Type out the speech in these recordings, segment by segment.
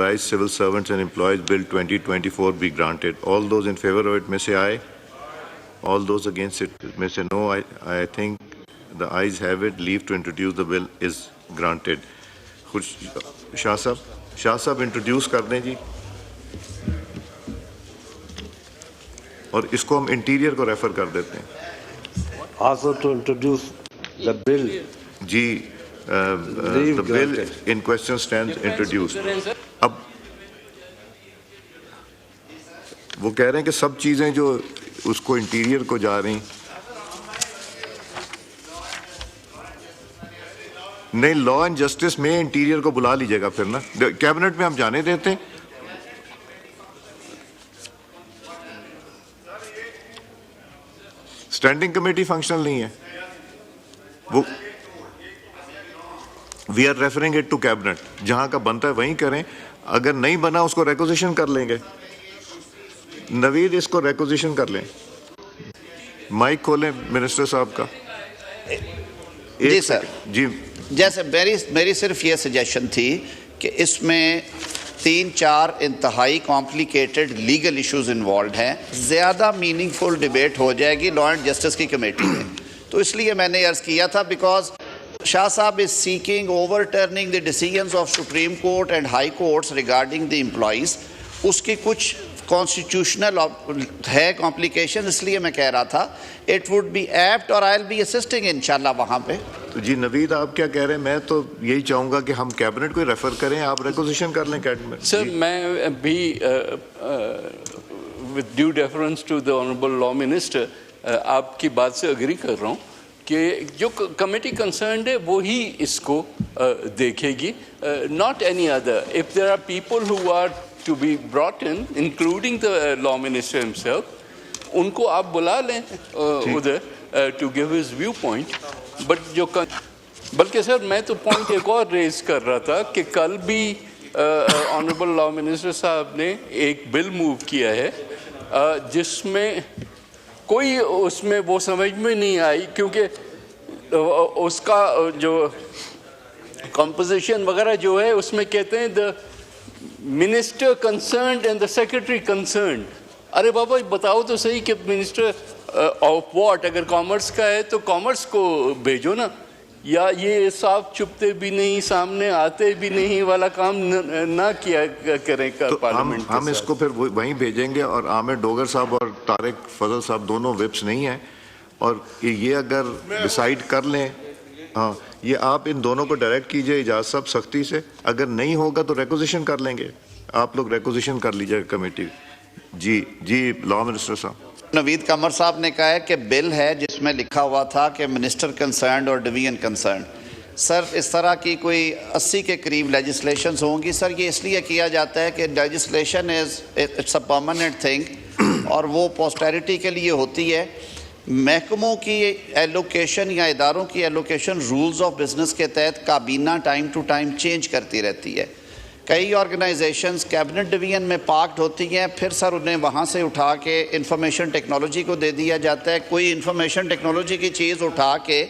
Rise Civil Servants and Employees Bill 2024 be granted. All those in favor of it may say aye. All those against it may say no. I think the ayes have it. Leave to introduce the bill is granted. Shah Sahab introduce kar dein ji. اور اس کو ہم interior کو refer کر دیتے ہیں. Also to introduce the bill. G the bill in question stands introduced. اب وہ کہہ رہے ہیں کہ سب چیزیں جو اس کو انٹیریئر کو جا رہی نہیں, لا اینڈ جسٹس میں انٹیریئر کو بلا لیجیے گا پھر نا, کیبنٹ میں ہم جانے دیتے ہیں. اسٹینڈنگ کمیٹی فنکشنل نہیں ہے وہ. We are referring it to cabinet, جہاں کا بنتا ہے وہیں کریں. اگر نہیں بنا اس کو ریکوزیشن کر لیں گے. نوید اس کو ریکوزیشن کر لیں. مائک کھولیں منسٹر صاحب کا. جی سر, جی جیسے میری صرف یہ سجیشن تھی کہ اس میں 3-4 انتہائی کمپلیکیٹڈ لیگل ایشوز انوالوڈ ہیں. زیادہ میننگ فل ڈیبیٹ ہو جائے گی لا اینڈ جسٹس کی کمیٹی میں. تو اس لیے میں نے عرض کیا تھا, because Shah sahab is seeking overturning the decisions of Supreme Court and High Courts regarding the employees. اس کی کچھ کانسٹیٹیوشنل ہے کمپلیکیشن, اس لیے میں کہہ رہا تھا اٹ وڈ بی ایپٹ, اور آئی ول بی اسسٹنگ انشاءاللہ وہاں پہ. تو جی نوید آپ کیا کہہ رہے ہیں؟ میں تو یہی چاہوں گا کہ ہم کیبنٹ کو ریفر کریں, آپ ریکوزیشن کر لیں کیبنٹ. سر میں بھی with due deference to the honorable law minister آپ کی بات سے اگری کر رہا ہوں کہ جو کمیٹی کنسرنڈ ہے وہی اس کو دیکھے گی, not any other. If there are people who are to be brought in, including the law minister himself, ان کو آپ بلا لیں ادھر to give his viewpoint. بلکہ سر میں تو پوائنٹ ایک اور ریز کر رہا تھا کہ کل بھی آنریبل لا منسٹر صاحب نے ایک بل موو کیا ہے جس میں کوئی اس میں وہ سمجھ میں نہیں آئی, کیونکہ اس کا جو کمپوزیشن وغیرہ جو ہے اس میں کہتے ہیں the minister concerned and the secretary concerned. ارے بابا بتاؤ تو صحیح کہ منسٹر آف واٹ, اگر کامرس کا ہے تو کامرس کو بھیجو نا, یا یہ صاف چھپتے بھی نہیں سامنے آتے بھی نہیں والا کام نہ کیا کریں پارلیمنٹ. ہم اس کو پھر وہیں بھیجیں گے, اور عامر ڈوگر صاحب اور طارق فضل صاحب دونوں وپس نہیں ہیں, اور یہ اگر ڈیسائیڈ کر لیں, ہاں یہ آپ ان دونوں کو ڈائریکٹ کیجئے اجازت صاحب سختی سے. اگر نہیں ہوگا تو ریکوزیشن کر لیں گے, آپ لوگ ریکوزیشن کر لیجیے کمیٹی. جی لا منسٹر صاحب. نوید قمر صاحب نے کہا ہے کہ بل ہے جس میں لکھا ہوا تھا کہ منسٹر کنسرنڈ اور ڈویژن کنسرنڈ. سر اس طرح کی کوئی 80 کے قریب لیجسلیشنز ہوں گی. سر یہ اس لیے کیا جاتا ہے کہ legislation it's a permanent thing, اور وہ پوسٹیریٹی کے لیے ہوتی ہے. محکموں کی ایلوکیشن یا اداروں کی ایلوکیشن رولز آف بزنس کے تحت کابینہ ٹائم ٹو ٹائم چینج کرتی رہتی ہے. کئی آرگنائزیشنز کیبنٹ ڈویژن میں پارکڈ ہوتی ہیں, پھر سر انہیں وہاں سے اٹھا کے انفارمیشن ٹیکنالوجی کو دے دیا جاتا ہے. کوئی انفارمیشن ٹیکنالوجی کی چیز اٹھا کے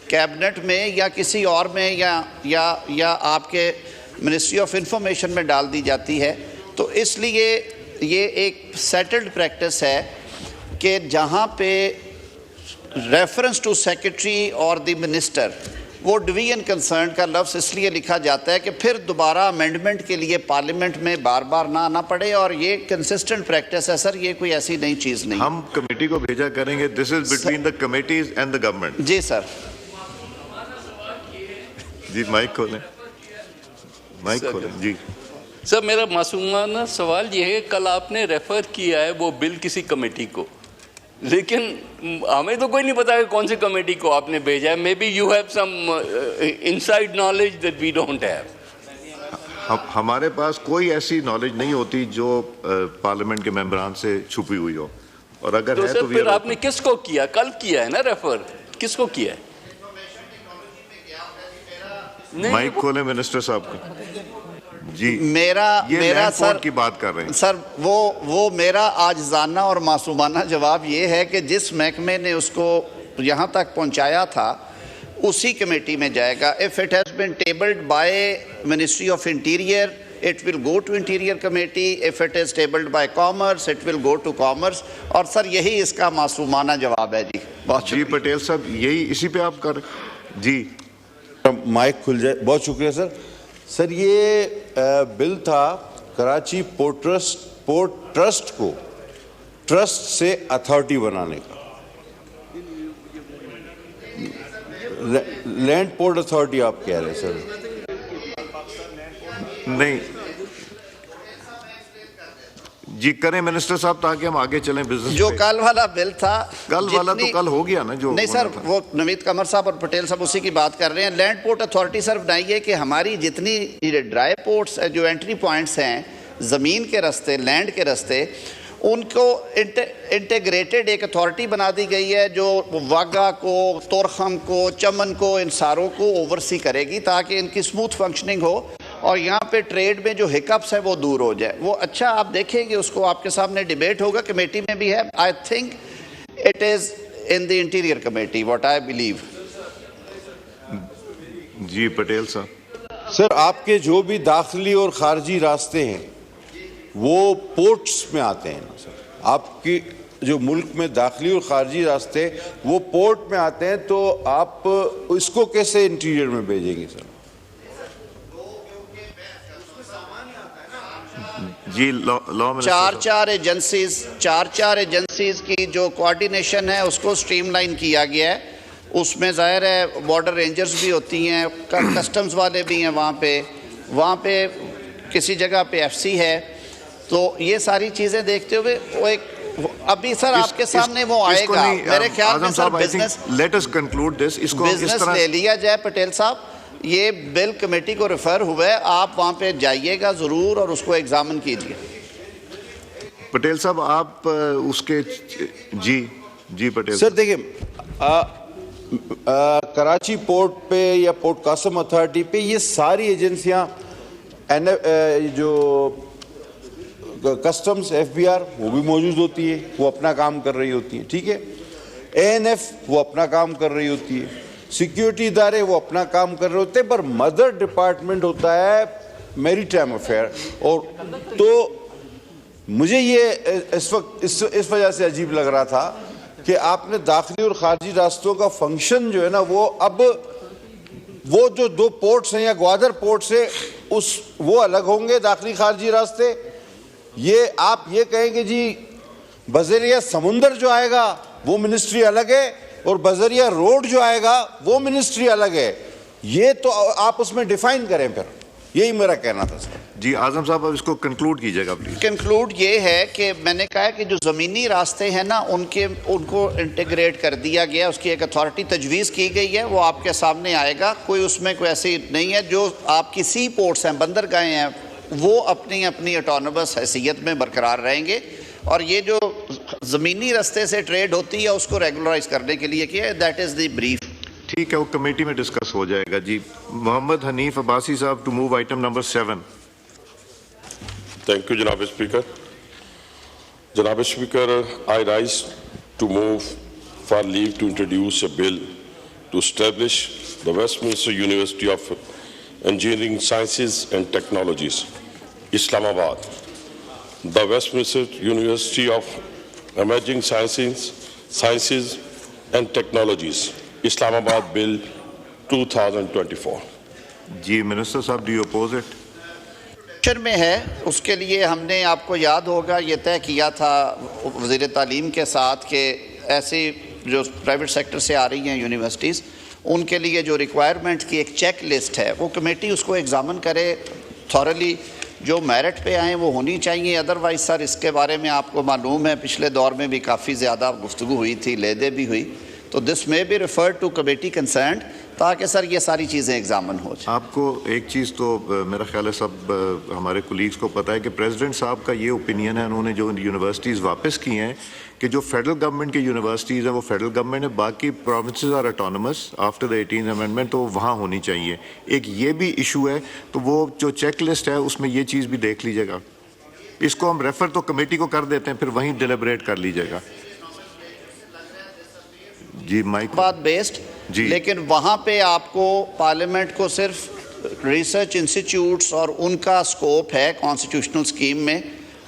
کیبنٹ میں یا کسی اور میں یا آپ کے منسٹری آف انفارمیشن میں ڈال دی جاتی ہے. تو اس لیے یہ ایک سیٹلڈ پریکٹس ہے کہ جہاں پہ ریفرنس ٹو سیکرٹری اور دی منسٹر وہ ڈویژن کنسرن کا لفظ اس لیے لکھا جاتا ہے کہ پھر دوبارہ امینڈمنٹ کے لیے پارلیمنٹ میں بار بار نہ آنا پڑے, اور یہ کنسسٹنٹ پریکٹس ہے سر, یہ کوئی ایسی نئی چیز نہیں. ہم کمیٹی کو بھیجا کریں گے. This is between the committees and the government. جی سر. جی مائک کھولیں, مائک کھولیں. جی سر میرا معصومانہ سوال یہ ہے, کل آپ نے ریفر کیا ہے وہ بل کسی کمیٹی کو, لیکن ہمیں تو کوئی نہیں پتا کہ کون سی کمیٹی کو آپ نے بھیجا ہے. Maybe you have some inside knowledge that we don't have. ہمارے پاس کوئی ایسی نالج نہیں ہوتی جو پارلیمنٹ کے ممبران سے چھپی ہوئی ہو, اور اگر ہے تو تو پھر آپ نے کس کو کیا؟ کل کیا ہے نا ریفر, کس کو کیا ہے؟ مائک کھولیں منسٹر صاحب کو. جی میرا سر کی بات کر رہے ہیں سر, وہ میرا عاجزانہ اور معصومانہ جواب یہ ہے کہ جس محکمے نے اس کو یہاں تک پہنچایا تھا اسی کمیٹی میں جائے گا. if it has been tabled by Ministry of Interior it will go to Interior Committee. If it is tabled by Commerce, it will go to Commerce. اور سر یہی اس کا معصومانہ جواب ہے جی. بہت جی پٹیل صاحب یہی اسی پہ آپ کر جی مائک کھل جائے. بہت شکریہ سر. سر یہ بل تھا کراچی پورٹ ٹرسٹ کو ٹرسٹ سے اتھارٹی بنانے کا. لینڈ پورٹ اتھارٹی آپ کہہ رہے ہیں سر. نہیں جی کریں منسٹر صاحب تاکہ ہم آگے چلیں بزنس. جو کل والا بل تھا کل والا تو کل ہو گیا نا. جو نہیں سر وہ نوید قمر صاحب اور پٹیل صاحب اسی کی بات کر رہے ہیں. لینڈ پورٹ اتھارٹی سر بنائیے کہ ہماری جتنی ڈرائی پورٹس جو انٹری پوائنٹس ہیں زمین کے راستے لینڈ کے راستے ان کو انٹیگریٹڈ ایک اتھارٹی بنا دی گئی ہے جو واگا کو تورخم کو چمن کو ان ساروں کو اوورسی کرے گی تاکہ ان کی اسموتھ فنکشننگ ہو اور یہاں پہ ٹریڈ میں جو ہکپس ہے وہ دور ہو جائے. وہ اچھا آپ دیکھیں گے اس کو آپ کے سامنے ڈیبیٹ ہوگا کمیٹی میں بھی ہے. I think it is in the interior committee what I believe. جی پٹیل صاحب. سر آپ کے جو بھی داخلی اور خارجی راستے ہیں وہ پورٹس میں آتے ہیں نا سر. آپ کی جو ملک میں داخلی اور خارجی راستے وہ پورٹ میں آتے ہیں تو آپ اس کو کیسے انٹیریئر میں بھیجیں گے سر؟ جی چار ایجنسیز کی جو کوارڈینیشن ہے اس کو سٹریم لائن کیا گیا ہے. اس میں ظاہر ہے بارڈر رینجرز بھی ہوتی ہیں کسٹمز والے بھی ہیں وہاں پہ کسی جگہ پہ ایف سی ہے. تو یہ ساری چیزیں دیکھتے ہوئے وہ ایک ابھی سر آپ کے سامنے وہ آئے گا میرے خیال میں سر بزنس لے لیا جائے. پٹیل صاحب یہ بل کمیٹی کو ریفر ہوا ہے آپ وہاں پہ جائیے گا ضرور اور اس کو ایگزامن کیجیے. پٹیل صاحب آپ اس کے جی پٹیل سر دیکھیں کراچی پورٹ پہ یا پورٹ قاسم اتھارٹی پہ یہ ساری ایجنسیاں جو کسٹمز ایف بی آر وہ بھی موجود ہوتی ہے وہ اپنا کام کر رہی ہوتی ہیں. ٹھیک ہے. اے این ایف وہ اپنا کام کر رہی ہوتی ہے. سیکیورٹی ادارے وہ اپنا کام کر رہے ہوتے ہیں پر مدر ڈپارٹمنٹ ہوتا ہے میری ٹائم افیئر. اور تو مجھے یہ اس وقت اس وجہ سے عجیب لگ رہا تھا کہ آپ نے داخلی اور خارجی راستوں کا فنکشن جو ہے نا وہ اب وہ جو دو پورٹس ہیں یا گوادر پورٹ سے وہ الگ ہوں گے داخلی خارجی راستے. یہ آپ یہ کہیں گے جی بذریعہ سمندر جو آئے گا وہ منسٹری الگ ہے اور بذریعہ روڈ جو آئے گا وہ منسٹری الگ ہے. یہ تو آپ اس میں ڈیفائن کریں پھر. یہی میرا کہنا تھا سر. جی اعظم صاحب اب اس کو کنکلوڈ کیجئے گا پلیز. کنکلوڈ یہ ہے کہ میں نے کہا کہ جو زمینی راستے ہیں نا ان کو انٹیگریٹ کر دیا گیا. اس کی ایک اتھارٹی تجویز کی گئی ہے وہ آپ کے سامنے آئے گا. کوئی اس میں کوئی ایسی نہیں ہے. جو آپ کی سی پورٹس ہیں بندرگاہیں ہیں وہ اپنی اٹونومس حیثیت میں برقرار رہیں گے اور یہ جو زمینی راستے سے ٹریڈ ہوتی ہے اس کو ریگولرائز کرنے کے لیے کیا ہے. That is the brief. ٹھیک ہے وہ کمیٹی میں ڈسکس ہو جائے گا. جی محمد حنیف عباسی صاحب to move item number 7. Thank you جناب اسپیکر. جناب Speaker I rise to move for leave to introduce a bill to establish the Westminster University of Engineering Sciences and Technologies Islamabad. The Westminster University of Emerging Sciences and Technologies, Islamabad Bill 2024. G minister صاحب do you oppose it? میں ہے اس کے لیے ہم نے آپ کو یاد ہوگا یہ طے کیا تھا وزیر تعلیم کے ساتھ کہ ایسی جو پرائیویٹ سیکٹر سے آ رہی ہیں یونیورسٹیز ان کے لیے جو ریکوائرمنٹ کی ایک چیک لسٹ ہے وہ کمیٹی اس کو ایگزامن کرے تھورلی. جو میرٹ پہ آئیں وہ ہونی چاہیے. ادروائز سر اس کے بارے میں آپ کو معلوم ہے پچھلے دور میں بھی کافی زیادہ گفتگو ہوئی تھی لیدے بھی ہوئی. تو دس میں be referred to committee concerned تاکہ سر یہ ساری چیزیں ایگزامن ہو جائیں. آپ کو ایک چیز تو میرا خیال ہے سب ہمارے کولیگز کو پتہ ہے کہ پریزیڈنٹ صاحب کا یہ اوپینین ہے. انہوں نے جو یونیورسٹیز واپس کی ہیں کہ جو فیڈرل گورنمنٹ کی یونیورسٹیز ہیں وہ فیڈرل گورنمنٹ ہے. باقی provinces are autonomous after the 18th amendment تو وہاں ہونی چاہیے. ایک یہ بھی ایشو ہے تو وہ جو چیک لسٹ ہے اس میں یہ چیز بھی دیکھ لیجیے گا. اس کو ہم ریفر تو کمیٹی کو کر دیتے ہیں پھر وہیں ڈیلیبریٹ کر لیجیے گا. جی مائک بات بیسڈ جی. لیکن وہاں پہ آپ کو پارلیمنٹ کو صرف ریسرچ انسٹیٹیوٹس اور ان کا اسکوپ ہے کانسٹیٹیوشنل اسکیم میں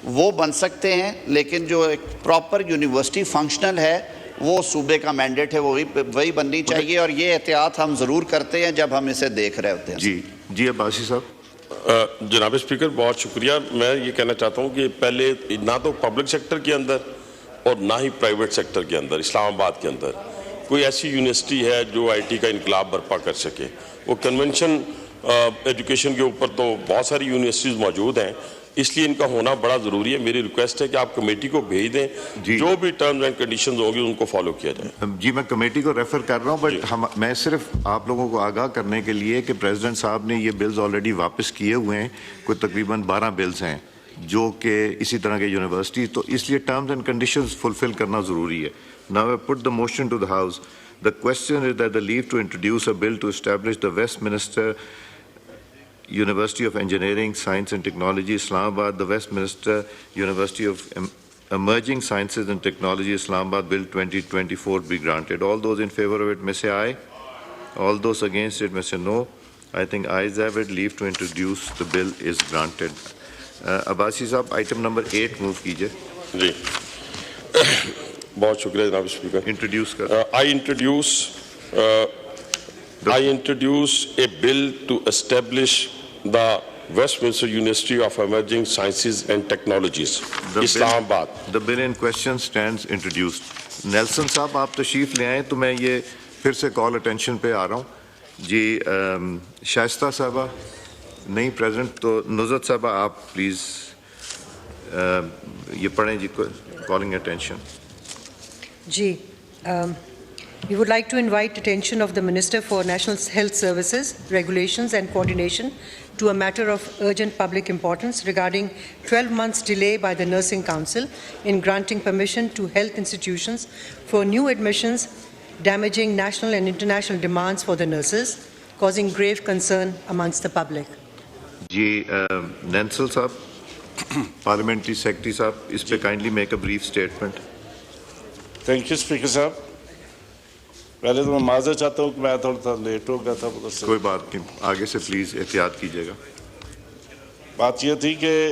وہ بن سکتے ہیں، لیکن جو ایک پراپر یونیورسٹی فنکشنل ہے وہ صوبے کا مینڈیٹ ہے، وہی بننی چاہیے، اور یہ احتیاط ہم ضرور کرتے ہیں جب ہم اسے دیکھ رہے ہوتے ہیں۔ جی عباسی صاحب۔ جناب اسپیکر بہت شکریہ۔ میں یہ کہنا چاہتا ہوں کہ پہلے نہ تو پبلک سیکٹر کے اندر اور نہ ہی پرائیویٹ سیکٹر کے اندر اسلام آباد کے اندر کوئی ایسی یونیورسٹی ہے جو آئی ٹی کا انقلاب برپا کر سکے۔ وہ کنونشن ایجوکیشن کے اوپر تو بہت ساری یونیورسٹیز موجود ہیں، اس لیے ان کا ہونا بڑا ضروری ہے۔ میری ریکویسٹ ہے کہ آپ کمیٹی کو بھیج دیں، جو بھی ٹرمز اینڈ کنڈیشنز ہوں گی ان کو فالو کیا جائے۔ جی میں کمیٹی کو ریفر کر رہا ہوں، بٹ میں صرف آپ لوگوں کو آگاہ کرنے کے لیے کہ پریزیڈنٹ صاحب نے یہ بلز آلریڈی واپس کیے ہوئے ہیں، کوئی تقریباً 12 بلز ہیں جو کہ اسی طرح کے یونیورسٹی، تو اس لیے ٹرمز اینڈ کنڈیشنز فلفل کرنا ضروری ہے۔ Now I put the motion to the House. The question is that the leave to introduce a bill to establish the Westminster University of Engineering, Science and Technology, Islamabad, the Westminster University of Emerging Sciences and Technology, Islamabad Bill 2024 be granted. All those in favor of it may say aye. All those against it may say no. I think ayes have it. Leave to introduce the bill is granted. Abbasi Sahab, item number 8 move کیجئے۔ جی بہت شکریہ جناب speaker. Introduce کر۔ I introduce a bill to establish the Westminster University of Emerging Sciences and Technologies, Islamabad. The bill in question stands introduced. Nelson صاحب آپ تشریف لے آئیں تو میں یہ پھر سے کال اٹینشن پہ آ رہا ہوں۔ جی شائستہ صاحبہ نہیں پریزنٹ، تو نزت صاحبہ آپ پلیز یہ پڑھیں جی، کالنگ اٹینشن۔ جی we would like to invite attention of the Minister for National Health Services, Regulations and Coordination to a matter of urgent public importance regarding 12 months delay by the Nursing Council in granting permission to health institutions for new admissions, damaging national and international demands for the nurses, causing grave concern amongst the public. جی نینسل صاحب، parliamentary secretary صاحب، اس پہ kindly make a brief statement. Thank you speaker صاحب۔ پہلے تو میں معذرت چاہتا ہوں کہ میں تھوڑا سا لیٹ ہو گیا تھا۔ کوئی بات نہیں، آگے سے پلیز احتیاط کیجیے گا۔ بات یہ تھی کہ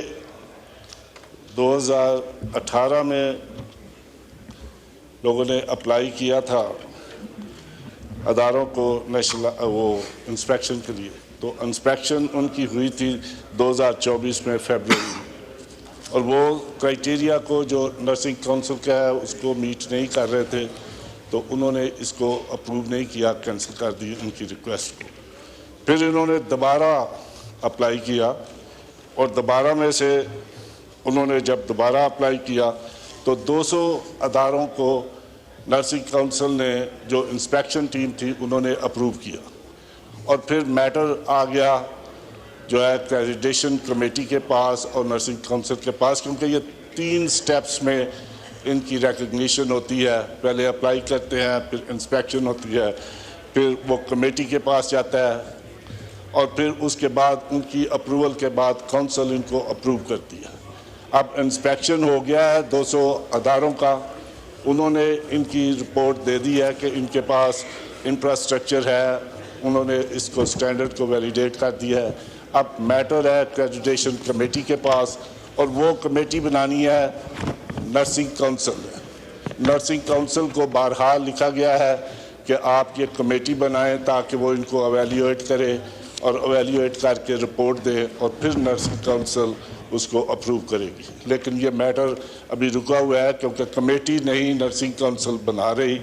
2018 میں لوگوں نے اپلائی کیا تھا اداروں کو نیشنل وہ انسپیکشن کے لیے، تو انسپیکشن ان کی ہوئی تھی 2024 میں فیبروری میں، اور وہ کرائٹیریا کو جو نرسنگ کونسل کا ہے اس کو میٹ نہیں کر رہے تھے، تو انہوں نے اس کو اپروو نہیں کیا، کینسل کر دی ان کی ریکویسٹ کو۔ پھر انہوں نے دوبارہ اپلائی کیا، اور دوبارہ میں سے انہوں نے جب دوبارہ اپلائی کیا تو 200 اداروں کو نرسنگ کونسل نے جو انسپیکشن ٹیم تھی انہوں نے اپروو کیا، اور پھر میٹر آ گیا جو ہے ایکریڈیشن کمیٹی کے پاس اور نرسنگ کونسل کے پاس، کیونکہ یہ 3 سٹیپس میں ان کی ریکگنیشن ہوتی ہے۔ پہلے اپلائی کرتے ہیں، پھر انسپیکشن ہوتی ہے، پھر وہ کمیٹی کے پاس جاتا ہے، اور پھر اس کے بعد ان کی اپروول کے بعد کونسل ان کو اپروو کرتی ہے۔ اب انسپیکشن ہو گیا ہے 200 اداروں کا، انہوں نے ان کی رپورٹ دے دی ہے کہ ان کے پاس انفراسٹرکچر ہے، انہوں نے اس کو سٹینڈرڈ کو ویلیڈیٹ کر دیا ہے۔ اب میٹر ہے ایکریڈیشن کمیٹی کے پاس، اور وہ کمیٹی بنانی ہے نرسنگ کونسل ہے۔ نرسنگ کونسل کو بہرحال لکھا گیا ہے کہ آپ یہ کمیٹی بنائیں تاکہ وہ ان کو ایویلیویٹ کرے، اور ایویلیویٹ کر کے رپورٹ دے، اور پھر نرسنگ کونسل اس کو اپروو کرے گی۔ لیکن یہ میٹر ابھی رکا ہوا ہے کیونکہ کمیٹی نہیں نرسنگ کونسل بنا رہی۔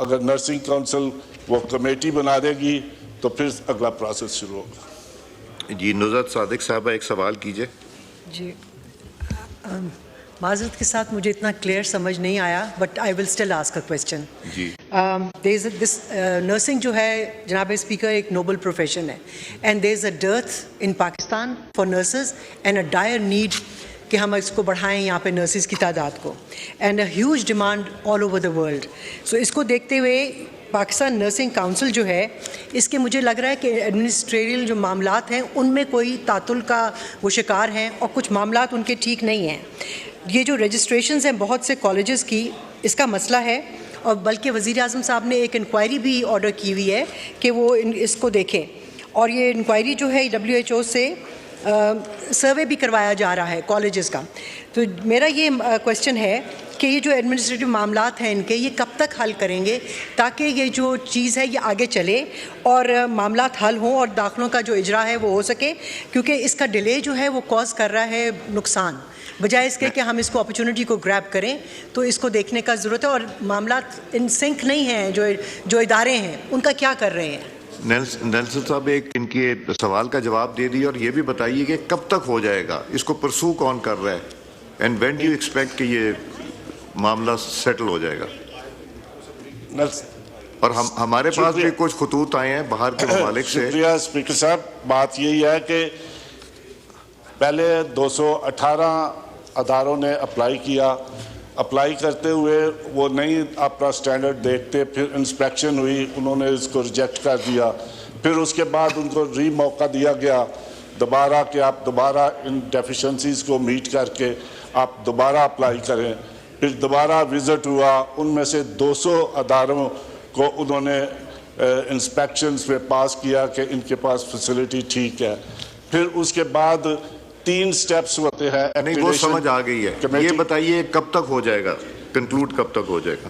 اگر نرسنگ کونسل وہ کمیٹی بنا دے گی تو پھر اگلا پروسیس شروع ہوگا۔ جی نزت صادق صاحبہ ایک سوال کیجئے۔ جی معذرت کے ساتھ مجھے اتنا کلیئر سمجھ نہیں آیا، but I will still ask a question. جی دس نرسنگ جو ہے جناب اسپیکر ایک نوبل پروفیشن ہے، and there is a dearth in Pakistan for nurses and a dire need کہ ہم اس کو بڑھائیں یہاں پہ نرسز کی تعداد کو، and a huge demand all over the world. So اس کو دیکھتے ہوئے پاکستان نرسنگ کونسل جو ہے اس کے مجھے لگ رہا ہے کہ ایڈمنسٹریٹیو جو معاملات ہیں ان میں کوئی تعطل کا وہ شکار ہیں، اور کچھ معاملات ان کے ٹھیک نہیں ہیں۔ یہ جو رجسٹریشنز ہیں بہت سے کالجز کی، اس کا مسئلہ ہے، اور بلکہ وزیر اعظم صاحب نے ایک انکوائری بھی آرڈر کی ہوئی ہے کہ وہ اس کو دیکھیں۔ اور یہ انکوائری جو ہے WHO سے سروے بھی کروایا جا رہا ہے کالجز کا. تو میرا یہ کویشچن ہے کہ یہ جو ایڈمنسٹریٹو معاملات ہیں ان کے یہ کب تک حل کریں گے تاکہ یہ جو چیز ہے یہ آگے چلے اور معاملات حل ہوں اور داخلوں کا جو اجرا ہے وہ ہو سکے, کیونکہ اس کا ڈیلے جو ہے وہ کاز کر رہا ہے نقصان, بجائے اس کے کہ ہم اس کو اپرچونٹی کو گریب کریں. تو اس کو دیکھنے کا ضرورت ہے, اور معاملات ان سنک نہیں ہیں, جو ادارے ہیں ان کا کیا کر رہے ہیں. نیلسن صاحب ایک ان کے سوال کا جواب دے دیے اور یہ بھی بتائیے کہ کب تک ہو جائے گا, اس کو پرسو کون کر رہا ہے, and when do you expect کہ یہ معاملہ سیٹل ہو جائے گا. اور ہمارے پاس بھی کچھ خطوط آئے ہیں باہر کے ممالک سے. شکریہ اسپیکر صاحب. بات یہی ہے کہ پہلے 218 اداروں نے اپلائی کیا, اپلائی کرتے ہوئے وہ نہیں اپنا سٹینڈرڈ دیکھتے, پھر انسپیکشن ہوئی, انہوں نے اس کو ریجیکٹ کر دیا, پھر اس کے بعد ان کو ری موقع دیا گیا دوبارہ کہ آپ دوبارہ ان ڈیفیشنسیز کو میٹ کر کے آپ دوبارہ اپلائی کریں. پھر دوبارہ وزٹ ہوا, ان میں سے 200 اداروں کو انہوں نے انسپیکشنز پہ پاس کیا کہ ان کے پاس فیسلٹی ٹھیک ہے. پھر اس کے بعد 3 سٹیپس ہوتے ہیں. نہیں وہ سمجھ آ گئی ہے, یہ بتائیے کب تک ہو جائے گا, کنکلوڈ کب تک ہو جائے گا.